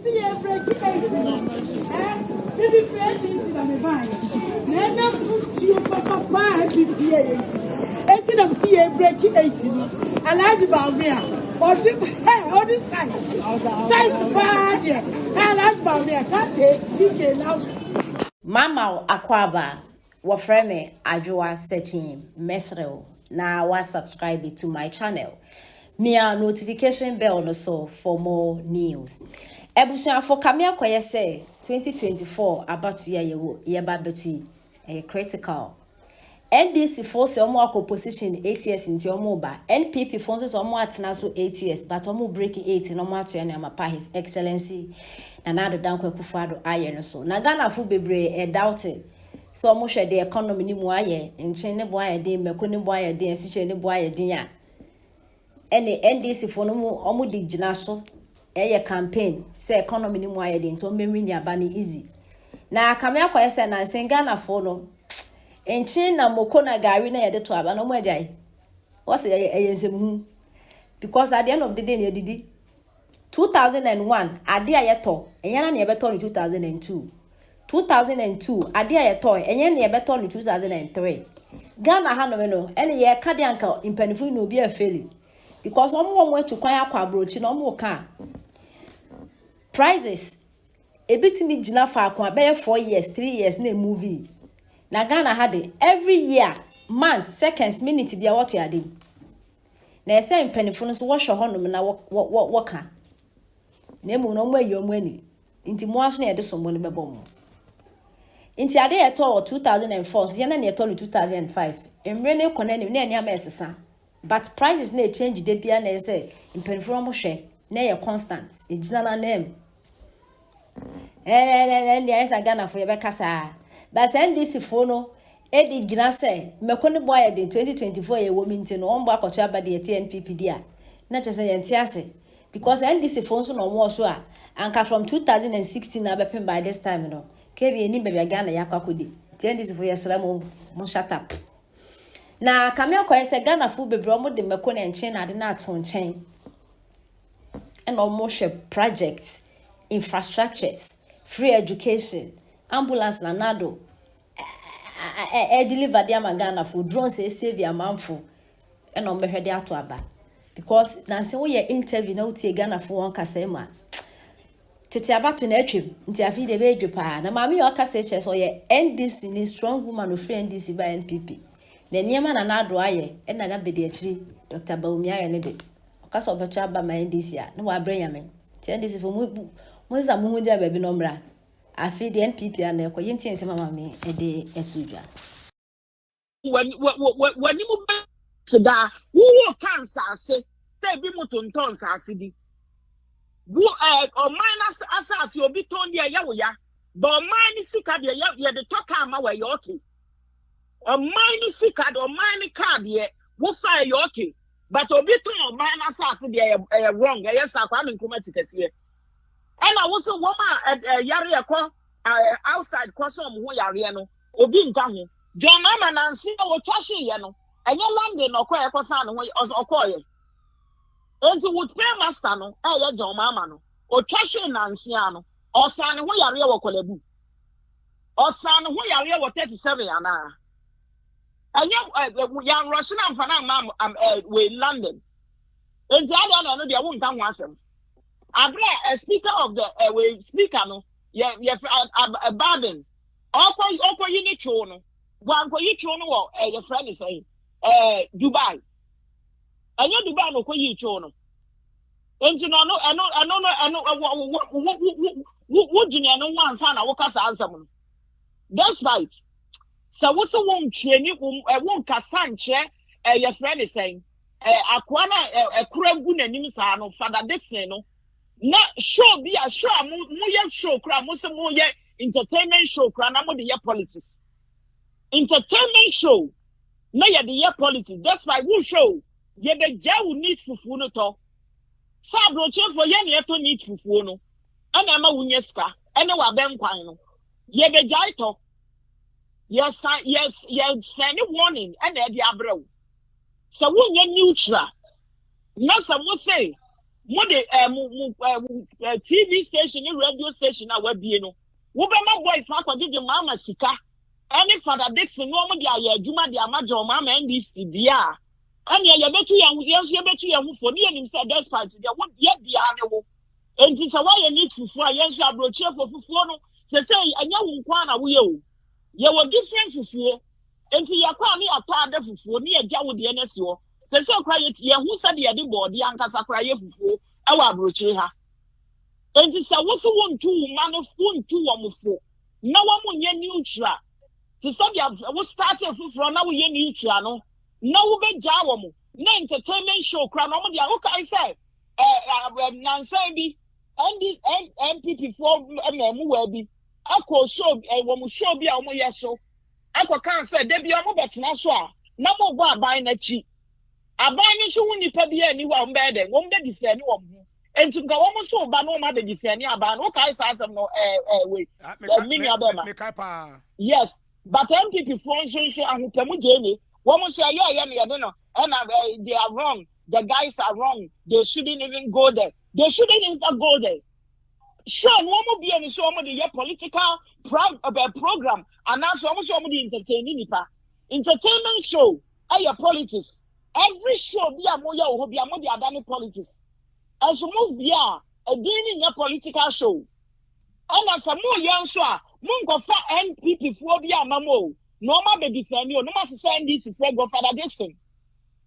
see a break. Maybe president na me buy. Na put you papa buy BPA. Eti na see a break 18. Alaji Bawumia. Or this side. Side bad. Alaji Bawumia can't take now. Mama Akwaba wa frame Ajua searching mesrel na wa subscribe to my channel. Mia notification bell no so for more news. Ebusuan for kamia kweye say 2024 about to ye ba beti critical. NDC force omo opposition 8 years into omo ba. NPP forces omo atena so 8 years but omo break 8 no mo ato na mapa his excellency na na do danko Akufo-Addo aye no so. Na Ghana fu bebre doubting. So omo hwe the economy ni mu aye, nchen ne bo aye den, meko ne bo aye den, siche ne bo aye den ya. Ene NDC for no mu omo di gina so eye campaign say economy ni mu aye den to memri ni aba ni easy. Na kamia kwa say na Ghana for no enchin na moko na gari na yede to aba no mo agai. What say eye nsem hu because at the end of the day na didi 2001 ade ayeto enyana na yebeto in 2002 2002 ade ayeto enyana na yebeto in 2003 Ghana ha no ene ye ka de anka impanifu no bi afeli because omo etu kwan akwa abrochi na omo ka prices ebitimi gina fa akwa be 4 years 3 years na movie na Ghana had it every year month seconds minute dia what you ade na ese impanifu no so wo hwe honom na wo ka na emu no mo ayo ani nti mo aso na ye de sombo ne bebo mo nti ade ye to 2004 so ye na ye to 2005 emre ne konani na eni ama esesa but prices na change de bia na say impenfo mo hwe na ye constant ejina na name ndi esa Ghana fo ye be kasa but NDC fo no edi gina say mekone boy de 2024 ye wo minti no ombo akocha ba de NPP dia na chese ye ntiase because NDC phones no more so anka from 2016 na bepem by this time no kebi eni bebia Ghana yakwakodi NDC for yesra mo shut up na kamia kwa ese Ghana fu bebre omo de meko na enchen na de na ato nchen and omo hwe projects infrastructures free education ambulance na nado deliver dia Ghana fu drones save amanfo and omo hwe de ato aba because na se wo ye interview na utie Ghana fu won kasa ma tete abato na atwem nti afi de be edwopa na maami yo kasa che so ye NDC ni strong woman of free NDC by NPP na niema na nado aye e na bedi akiri Dr. Bawumia aye ne de kasa obecha ba ma NDC a na wa branyame ti NDC fu mu za mu hunja ba bi no mra afi de NPP na ko yenti ense mama me e de etudwa wani mu da wo cancer say bi mutonton sase bi wo o minus asas obi ton dia ya wo ya but minus sika dia ya de talk ama we ya okay o minus sika o minus card ye wo fa ya okay but obi ton o minus asas dia wrong yes akwa me nkoma tikase and I was a woman yare yakọ outside kwaso mo ho yare no obi nka ho John Mama Nancy wo twahye ye no enye London okọ ekosa no okọ ye enti would pay master no ye John Mama no o twahye Nancy ano osan ho yare wo Kwalebu osan ho yare wo 37 ana enye yan Russian amfana mam we London enti ada no de wo nka ho asem abra speaker of the we speaker no ye Baden okọ yini cho no wanko yi cho no wo your friend is saying Dubai anya Dubai no ko yi cho no enti no wo junior no wansa na wo kasa ansam no despite so wo so won twani won kasa nche your friend is saying akwa na ekura gu nanim sa no Father Dixon no na show be a show mo ye show kra mo se mo ye entertainment show kra na mo de ye politics entertainment show na ye de ye politics that's why we show ye be ja we need fufu no to sa broche for ye na to need fufu no ana ma wunye ska ene wa ben kwan no ye be ja to yes send warning ene de abrew so wunye neutral na so mo say Mode TV station, radio station, our Bieno. Wobema boys, Marco did your mama sika. Any Father Dixon, no more dia, Juma, dia Majo, Mamma, NDC, dia. And ya bet you for near himself, despite there won't yet be animal. And it's a why you need to fly, yes, I brought cheer for Fufono. Say, and you won't will. You were different for and to your crowny a part of for near Jawu the NSO. Say, so quiet, yeah, who said the other board, the Uncas are crying for our brocheha. And it's a what's one two man of 1 2 1 No one will get neutral. To some was started from now we neutral. No be jawamu. No entertainment show crown on the okay say Nancy NPP for be Ako show woman show be a yeso. Ako can say they be a bet na so a na mo bo aban na chi. Aban ni so woni pa bi ani wa mbede won de defend wo ho. Enti nka wo mo so ba no ma de defend aban okay say asem no we mini abema. Yes, but NPP function so ahupemu jeni. Woman say, yeah, and they are wrong. The guys are wrong. They shouldn't even go there. They shouldn't even go there. Sure, no more be any so many political program, and now so much entertaining. Entertainment show, your politics. Every show be a moya or be a modia than politics. And so move be a doing your political show. And as a more young so, Mungo for NPP for be a mamo. No more baby defend you. No more send this for go Father Dixon.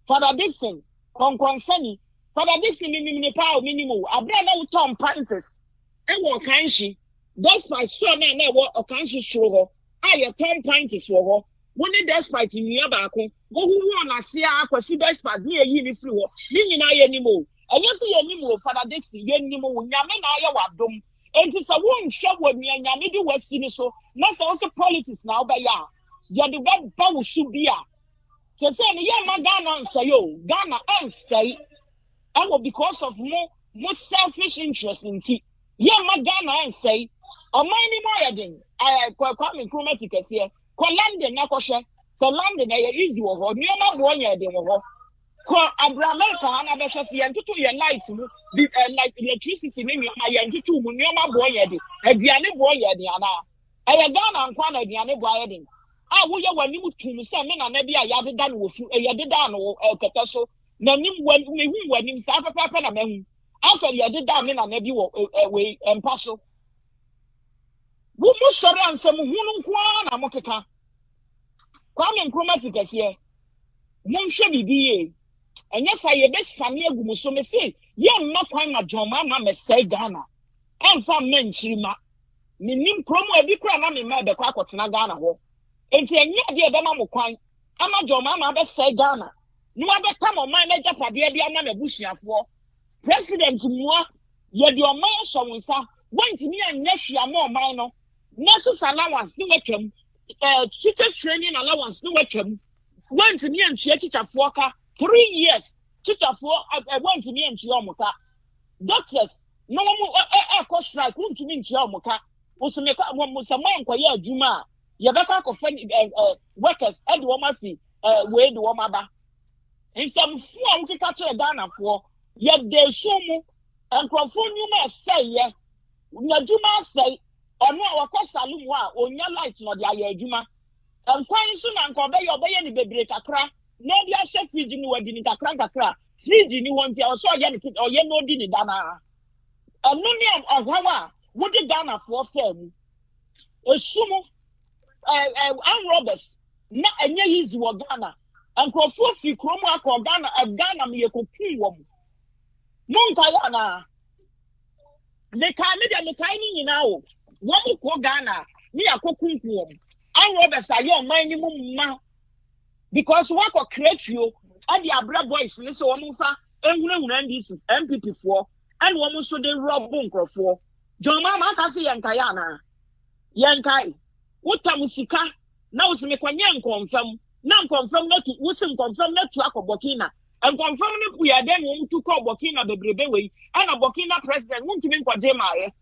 Father Dixon, concern Father Dixon in power minimum. I bring out Tom Pantis. And what can she? That's my son and I what a country show her. I a Tom Pantis for her. When it does fight in your back, who wanna see I could see best part near you through. Meaning I anymore. And you see anymore, Father Dixon, you anymore, Yaman I wa dum. And it's a one shot with me and Yamidu was seen so. That's also politics now, by ya. You're the bad bow should be. So say, yeah, my Ghana and say, yo, Ghana and say, I will because of more selfish interest in tea. Yeah, my Ghana and say, or my name, I come in chromaticus here. Call London, Nakosha, so London, I easy or near my 1 year, they will call America, and I shall see and to your lights, like electricity, maybe my young two, near my boy, and the other boy, Diana. I am Ghana and Kwana, the other boy. We are one new to some men and maybe I had done with a yadan or Catasso. None when him Sapa Papa and men. After you did that, men and maybe away and parcel. We must surround some Hunukwan and Mokaka. Come and chromaticus here. One should be. And yes, I best Samia Gumusome say, young not quite my John Mamma say Ghana. And from men, Chima. Meaning promo a big crime, I mean, the Quackot Ghana. And you dear Bama Kwan, I'm not your mamma best say Ghana. No other time on my major padia be a man of Bushia for President Moa, yet your man shall say, went to me and yes, you are more minor. Nurses allowance, no weapon, teachers training allowance, no weapon. Went to me and teacher for 3 years. Teacher for I went to me and Chiomoka. Doctors, no more cost strike, went to me in Chiomoka. Was make up one was a man quite Juma. You better offend workers and the woman fee, way the woman ba. In some form, we catch a Ghana for yet they sumo and conform you may say, yeah. Najuma say, or no, our cost salumwa, or your lights, not the Juma. And quite soon, and convey your bay and baby crack. No, the chef feeding you didn't a crack. Feeding you want to also young kid or no dinner dana. And no name of Hawa, would the Ghana for film? A sumo. And robbers, not a near his Ghana, and Crawford Chroma or Ghana of Ghana me a cooking woman. Montayana. The Canadian in our one who call Ghana, me a cooking woman. And robbers are your minimum because what could create you and the Abra boys, Mr. Womufa, and NDC, NPP 4, and woman so they rob bunker for. John Mama Cassie and Kayana. Yankai. What musika now is me kwanyan confirm now confirm not to usim confirm not to Burkina and confirm we are then want to call Burkina the Brebewe and a Burkina president want to mean kwa jema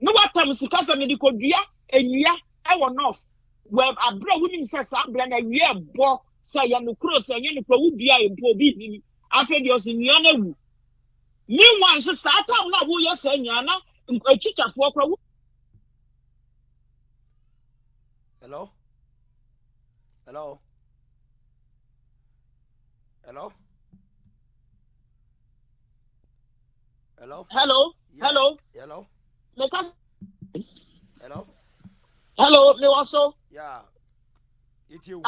no what musika sa medical dia enya I want off well abra women says abra na we bo say ya no cross and you no pro dia empo bi ni afi de osin yana wu Meanwhile, so start out now. Who you saying? Yana, a teacher for a. Hello? Hello? Hello? Hello? Hello, Yeah. hello. Hello? Because Hello? hello, me also. Yeah. It's you.